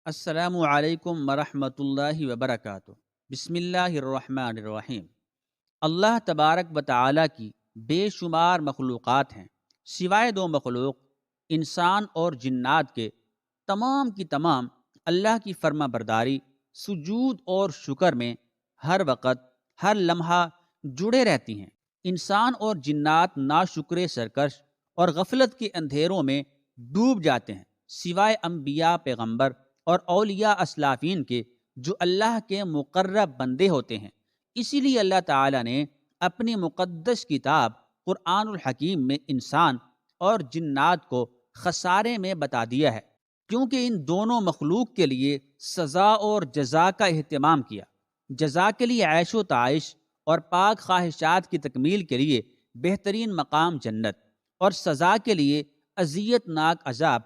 السلام علیکم ورحمۃ اللہ وبرکاتہ۔ بسم اللہ الرحمن الرحیم۔ اللہ تبارک و تعالیٰ کی بے شمار مخلوقات ہیں، سوائے دو مخلوق انسان اور جنات کے تمام کی تمام اللہ کی فرما برداری، سجود اور شکر میں ہر وقت ہر لمحہ جڑے رہتی ہیں۔ انسان اور جنات ناشکر سرکش اور غفلت کے اندھیروں میں ڈوب جاتے ہیں، سوائے انبیاء، پیغمبر اور اولیاء اسلافین کے جو اللہ کے مقرب بندے ہوتے ہیں۔ اسی لیے اللہ تعالیٰ نے اپنی مقدس کتاب قرآن الحکیم میں انسان اور جنات کو خسارے میں بتا دیا ہے، کیونکہ ان دونوں مخلوق کے لیے سزا اور جزا کا اہتمام کیا۔ جزا کے لیے عیش و تعائش اور پاک خواہشات کی تکمیل کے لیے بہترین مقام جنت، اور سزا کے لیے اذیت ناک عذاب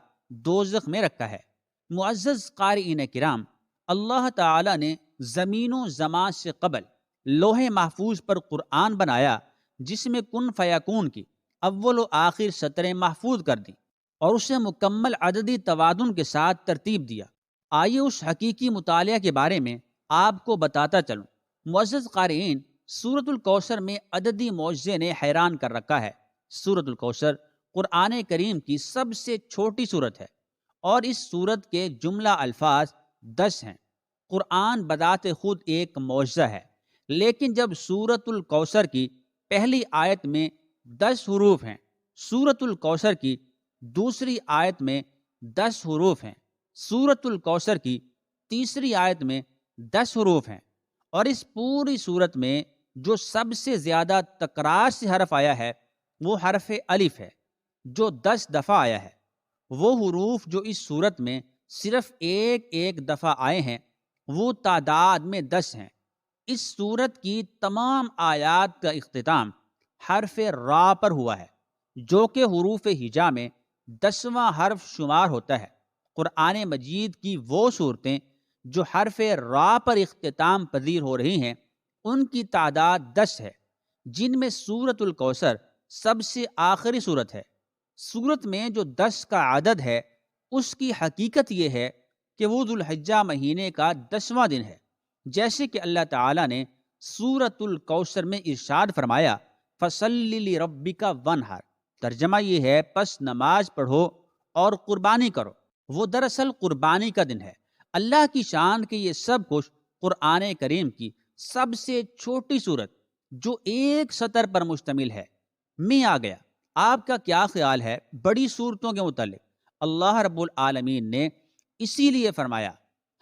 دوزخ میں رکھا ہے۔ معزز قارئین کرام، اللہ تعالیٰ نے زمین و زمان سے قبل لوح محفوظ پر قرآن بنایا، جس میں کن فیکون کی اول و آخر سطریں محفوظ کر دیں اور اسے مکمل عددی توازن کے ساتھ ترتیب دیا۔ آئیے اس حقیقی مطالعہ کے بارے میں آپ کو بتاتا چلوں۔ معزز قارئین، سورۃ الکوثر میں عددی معجزے نے حیران کر رکھا ہے۔ سورۃ الکوثر قرآن کریم کی سب سے چھوٹی سورت ہے اور اس سورت کے جملہ الفاظ 10 ہیں۔ قرآن بذات خود ایک معجزہ ہے، لیکن جب سورۃ الکوثر کی پہلی آیت میں 10 حروف ہیں، سورۃ الکوثر کی دوسری آیت میں 10 حروف ہیں، سورۃ الکوثر کی تیسری آیت میں 10 حروف ہیں، اور اس پوری سورت میں جو سب سے زیادہ تکرار سے حرف آیا ہے وہ حرف الف ہے، جو 10 دفعہ آیا ہے۔ وہ حروف جو اس صورت میں صرف ایک دفعہ آئے ہیں وہ تعداد میں 10 ہیں۔ اس صورت کی تمام آیات کا اختتام حرف را پر ہوا ہے، جو کہ حروف ہجا میں 10واں حرف شمار ہوتا ہے۔ قرآن مجید کی وہ صورتیں جو حرف را پر اختتام پذیر ہو رہی ہیں ان کی تعداد 10 ہے، جن میں سورۃ الکوثر سب سے آخری صورت ہے۔ سورت میں جو 10 کا عدد ہے اس کی حقیقت یہ ہے کہ وہ ذوالحجہ مہینے کا 10واں دن ہے، جیسے کہ اللہ تعالیٰ نے سورۃ الکوثر میں ارشاد فرمایا فَصَلِّ لِرَبِّكَ وَانْحَرْ۔ ترجمہ یہ ہے پس نماز پڑھو اور قربانی کرو۔ وہ دراصل قربانی کا دن ہے۔ اللہ کی شان کہ یہ سب کچھ قرآن کریم کی سب سے چھوٹی صورت جو ایک سطر پر مشتمل ہے میں آ گیا۔ آپ کا کیا خیال ہے بڑی صورتوں کے متعلق؟ اللہ رب العالمین نے اسی لیے فرمایا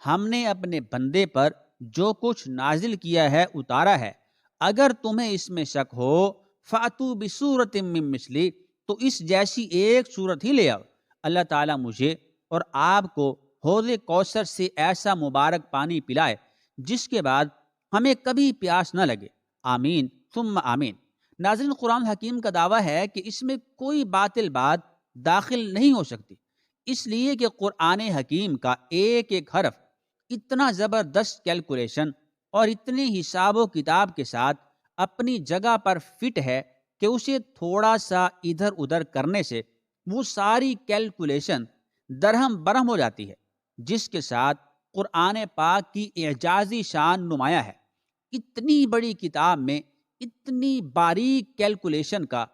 ہم نے اپنے بندے پر جو کچھ نازل کیا ہے اتارا ہے، اگر تمہیں اس میں شک ہو فَأْتُوا بِسُورَةٍ مِّن مِّثْلِهِ، تو اس جیسی ایک صورت ہی لے آؤ۔ اللہ تعالیٰ مجھے اور آپ کو حوض کوثر سے ایسا مبارک پانی پلائے جس کے بعد ہمیں کبھی پیاس نہ لگے، آمین ثم آمین۔ ناظرین، قرآن حکیم کا دعویٰ ہے کہ اس میں کوئی باطل بات داخل نہیں ہو سکتی، اس لیے کہ قرآن حکیم کا ایک ایک حرف اتنا زبردست کیلکولیشن اور اتنے حساب و کتاب کے ساتھ اپنی جگہ پر فٹ ہے کہ اسے تھوڑا سا ادھر ادھر کرنے سے وہ ساری کیلکولیشن درہم برہم ہو جاتی ہے، جس کے ساتھ قرآن پاک کی اعجازی شان نمایاں ہے۔ اتنی بڑی کتاب میں اتنی باریک کیلکولیشن کا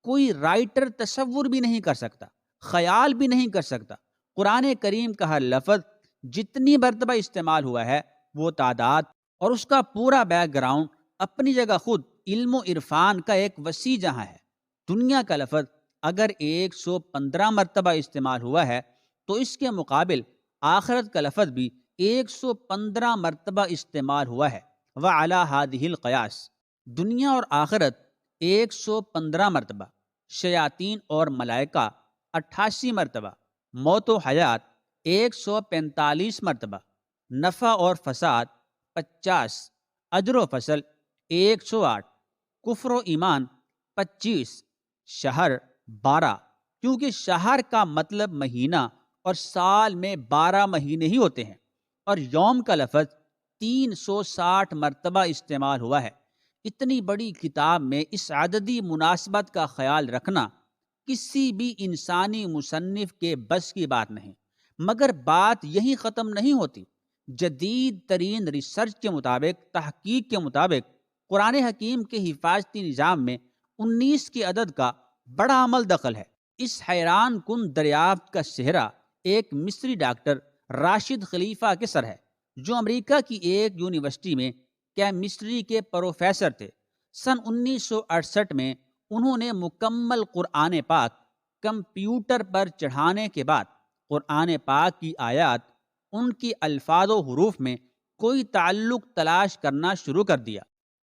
کوئی رائٹر تصور بھی نہیں کر سکتا، خیال بھی نہیں کر سکتا۔ قرآن کریم کا ہر لفظ جتنی مرتبہ استعمال ہوا ہے وہ تعداد اور اس کا پورا بیک گراؤنڈ اپنی جگہ خود علم و عرفان کا ایک وسیع جہاں ہے۔ دنیا کا لفظ اگر 115 مرتبہ استعمال ہوا ہے تو اس کے مقابل آخرت کا لفظ بھی 115 مرتبہ استعمال ہوا ہے۔ وَعَلَى هَذِهِ الْقِيَاسِ، دنیا اور آخرت 115 مرتبہ، شیاطین اور ملائکہ 88 مرتبہ، موت و حیات 145 مرتبہ، نفع اور فساد 50، اجر و فصل 108، کفر و ایمان 25، شہر 12، کیونکہ شہر کا مطلب مہینہ اور سال میں 12 مہینے ہی ہوتے ہیں، اور یوم کا لفظ 360 مرتبہ استعمال ہوا ہے۔ اتنی بڑی کتاب میں اس عددی مناسبت کا خیال رکھنا کسی بھی انسانی مصنف کے بس کی بات نہیں، مگر بات یہی ختم نہیں ہوتی۔ جدید ترین ریسرچ کے مطابق، تحقیق کے مطابق، قرآن حکیم کے حفاظتی نظام میں 19 کے عدد کا بڑا عمل دخل ہے۔ اس حیران کن دریافت کا سہرا ایک مصری ڈاکٹر راشد خلیفہ کے سر ہے، جو امریکہ کی ایک یونیورسٹی میں کیمسٹری کے پروفیسر تھے۔ سن 1968 میں انہوں نے مکمل قرآن پاک کمپیوٹر پر چڑھانے کے بعد قرآن پاک کی آیات، ان کی الفاظ و حروف میں کوئی تعلق تلاش کرنا شروع کر دیا۔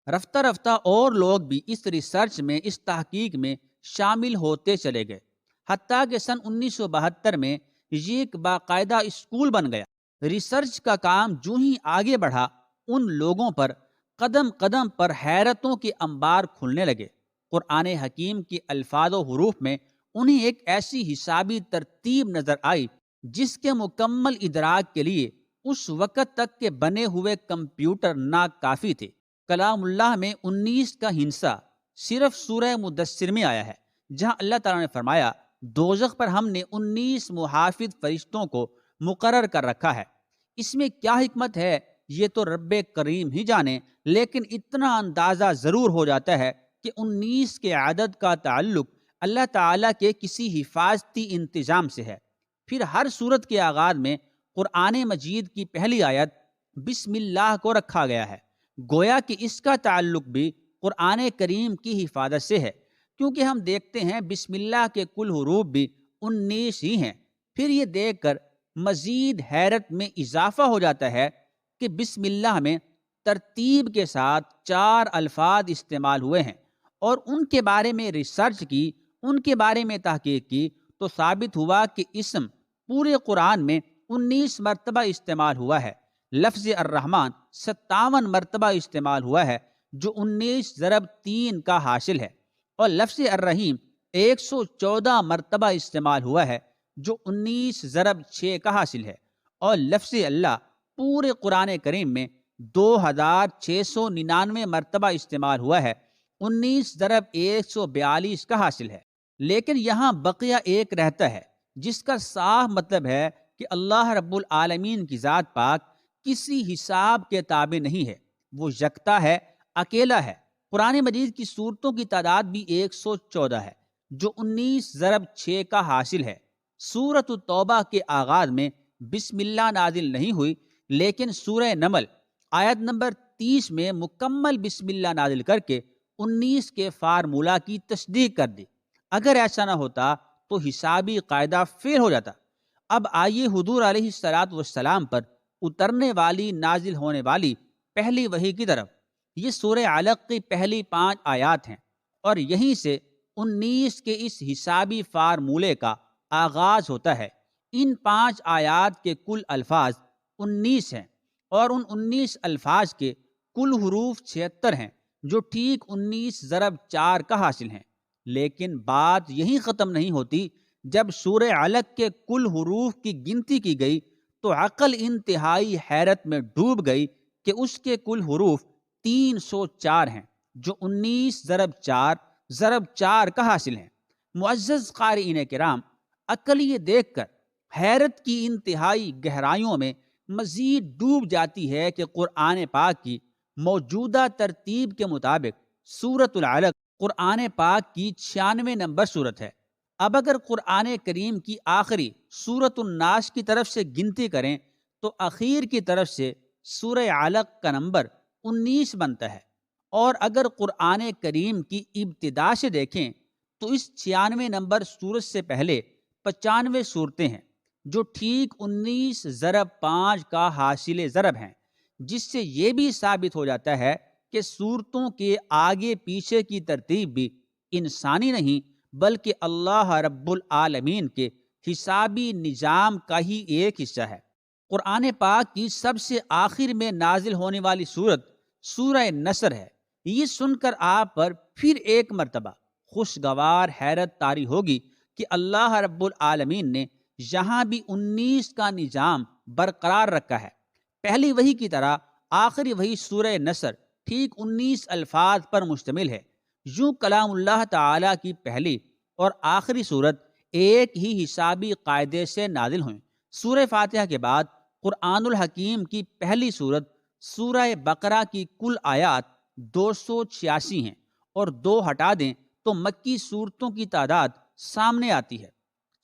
رفتہ رفتہ اور لوگ بھی اس ریسرچ میں، اس تحقیق میں شامل ہوتے چلے گئے، حتیٰ کہ سن 1972 میں یہ ایک باقاعدہ اسکول بن گیا۔ ریسرچ کا کام جو ہی آگے بڑھا، ان لوگوں پر قدم قدم پر حیرتوں کے انبار کھلنے لگے۔ قرآن حکیم کے الفاظ و حروف میں انہیں ایک ایسی حسابی ترتیب نظر آئی جس کے مکمل ادراک کے لیے اس وقت تک کے بنے ہوئے کمپیوٹر ناکافی تھے۔ کلام اللہ میں 19 کا ہندسہ صرف سورہ مدثر میں آیا ہے، جہاں اللہ تعالیٰ نے فرمایا دوزخ پر ہم نے 19 محافظ فرشتوں کو مقرر کر رکھا ہے۔ اس میں کیا حکمت ہے یہ تو رب کریم ہی جانے، لیکن اتنا اندازہ ضرور ہو جاتا ہے کہ 19 کے عدد کا تعلق اللہ تعالیٰ کے کسی حفاظتی انتظام سے ہے۔ پھر ہر سورت کے آغاز میں قرآن مجید کی پہلی آیت بسم اللہ کو رکھا گیا ہے، گویا کہ اس کا تعلق بھی قرآن کریم کی حفاظت سے ہے، کیونکہ ہم دیکھتے ہیں بسم اللہ کے کل حروف بھی 19 ہی ہیں۔ پھر یہ دیکھ کر مزید حیرت میں اضافہ ہو جاتا ہے کہ بسم اللہ میں ترتیب کے ساتھ 4 الفاظ استعمال ہوئے ہیں، اور ان کے بارے میں ریسرچ کی، ان کے بارے میں تحقیق کی تو ثابت ہوا کہ اسم پورے قرآن میں 19 مرتبہ استعمال ہوا ہے۔ لفظ الرحمن 57 مرتبہ استعمال ہوا ہے، جو 19 ضرب 3 کا حاصل ہے، اور لفظ الرحیم 114 مرتبہ استعمال ہوا ہے، جو 19 ضرب 6 کا حاصل ہے، اور لفظ اللہ پورے قرآن کریم میں 2699 مرتبہ استعمال ہوا ہے، 19 ضرب 142 کا حاصل ہے۔ لیکن یہاں بقیہ ایک رہتا ہے، جس کا صاف مطلب ہے کہ اللہ رب العالمین کی ذات پاک کسی حساب کے تابع نہیں ہے، وہ یکتا ہے، اکیلا ہے۔ قرآن مجید کی سورتوں کی تعداد بھی 114 ہے، جو 19 ضرب 6 کا حاصل ہے۔ سورۃ التوبہ کے آغاز میں بسم اللہ نازل نہیں ہوئی، لیکن سورہ نمل آیت نمبر 30 میں مکمل بسم اللہ نازل کر کے 19 کے فارمولہ کی تصدیق کر دی۔ اگر ایسا نہ ہوتا تو حسابی قاعدہ فیل ہو جاتا۔ اب آئیے حضور علیہ السلام پر اترنے والی، نازل ہونے والی پہلی وحی کی طرف۔ یہ سورہ علق کی پہلی 5 آیات ہیں، اور یہیں سے 19 کے اس حسابی فارمولے کا آغاز ہوتا ہے۔ ان 5 آیات کے کل الفاظ 19 ہیں، اور ان 19 الفاظ کے کل حروف 76 ہیں، جو ٹھیک 19 ضرب 4 کا حاصل ہیں۔ لیکن بات یہی ختم نہیں ہوتی۔ جب سورہ علق کے کل حروف کی گنتی کی گئی تو عقل انتہائی حیرت میں ڈوب گئی کہ اس کے کل حروف 304 ہیں، جو 19 ضرب 4 ضرب 4 کا حاصل ہیں۔ معزز قارئین کرام، عقل یہ دیکھ کر حیرت کی انتہائی گہرائیوں میں مزید ڈوب جاتی ہے کہ قرآن پاک کی موجودہ ترتیب کے مطابق سورۃ العلق قرآن پاک کی 96 نمبر سورت ہے۔ اب اگر قرآن کریم کی آخری سورۃ الناس کی طرف سے گنتی کریں تو اخیر کی طرف سے سورہ علق کا نمبر 19 بنتا ہے، اور اگر قرآن کریم کی ابتدا سے دیکھیں تو اس 96 نمبر سورت سے پہلے 95 صورتیں ہیں، جو ٹھیک 19 ضرب 5 کا حاصل ضرب ہیں، جس سے یہ بھی ثابت ہو جاتا ہے کہ صورتوں کے آگے پیچھے کی ترتیب بھی انسانی نہیں بلکہ اللہ رب العالمین کے حسابی نظام کا ہی ایک حصہ ہے۔ قرآن پاک کی سب سے آخر میں نازل ہونے والی سورت سورہ نصر ہے۔ یہ سن کر آپ پر پھر ایک مرتبہ خوشگوار حیرت طاری ہوگی کہ اللہ رب العالمین نے یہاں بھی 19 کا نظام برقرار رکھا ہے۔ پہلی وحی کی طرح آخری وحی سورہ نصر ٹھیک 19 الفاظ پر مشتمل ہے۔ یوں کلام اللہ تعالیٰ کی پہلی اور آخری سورت ایک ہی حسابی قاعدے سے نازل ہوئیں۔ سورہ فاتحہ کے بعد قرآن الحکیم کی پہلی سورت سورہ بقرہ کی کل آیات 286 ہیں، اور 2 ہٹا دیں تو مکی صورتوں کی تعداد سامنے آتی ہے۔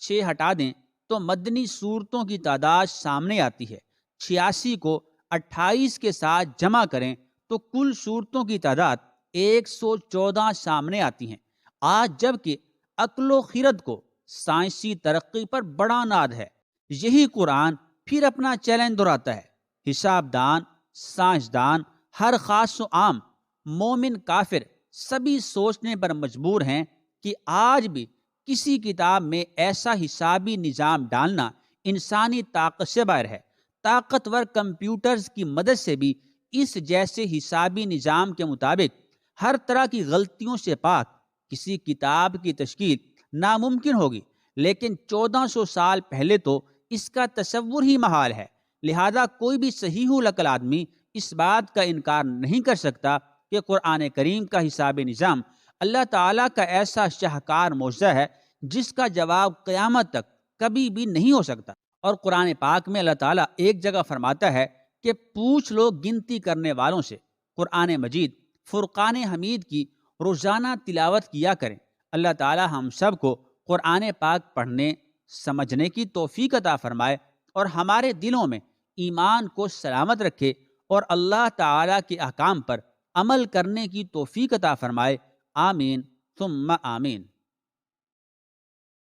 6 ہٹا دیں تو مدنی صورتوں کی تعداد سامنے آتی ہے۔ 86 کو 28 کے ساتھ جمع کریں تو کل صورتوں کی تعداد 114 سامنے آتی ہیں۔ آج جب کہ عقل و خرد کو سائنسی ترقی پر بڑا ناد ہے، یہی قرآن پھر اپنا چیلنج دہراتا ہے۔ حساب دان، سائنسدان، ہر خاص و عام، مومن کافر سبھی سوچنے پر مجبور ہیں کہ آج بھی کسی کتاب میں ایسا حسابی نظام ڈالنا انسانی طاقت سے باہر ہے۔ طاقتور کمپیوٹرز کی مدد سے بھی اس جیسے حسابی نظام کے مطابق ہر طرح کی غلطیوں سے پاک کسی کتاب کی تشکیل ناممکن ہوگی، لیکن 1400 سال پہلے تو اس کا تصور ہی محال ہے۔ لہذا کوئی بھی صحیح العقل آدمی اس بات کا انکار نہیں کر سکتا کہ قرآن کریم کا حسابی نظام اللہ تعالیٰ کا ایسا شاہکار معجزہ ہے جس کا جواب قیامت تک کبھی بھی نہیں ہو سکتا۔ اور قرآن پاک میں اللہ تعالیٰ ایک جگہ فرماتا ہے کہ پوچھ لو گنتی کرنے والوں سے، قرآن مجید فرقان حمید کی روزانہ تلاوت کیا کریں۔ اللہ تعالیٰ ہم سب کو قرآن پاک پڑھنے سمجھنے کی توفیق عطا فرمائے اور ہمارے دلوں میں ایمان کو سلامت رکھے اور اللہ تعالیٰ کے احکام پر عمل کرنے کی توفیق عطا فرمائے۔ آمین ثم آمین۔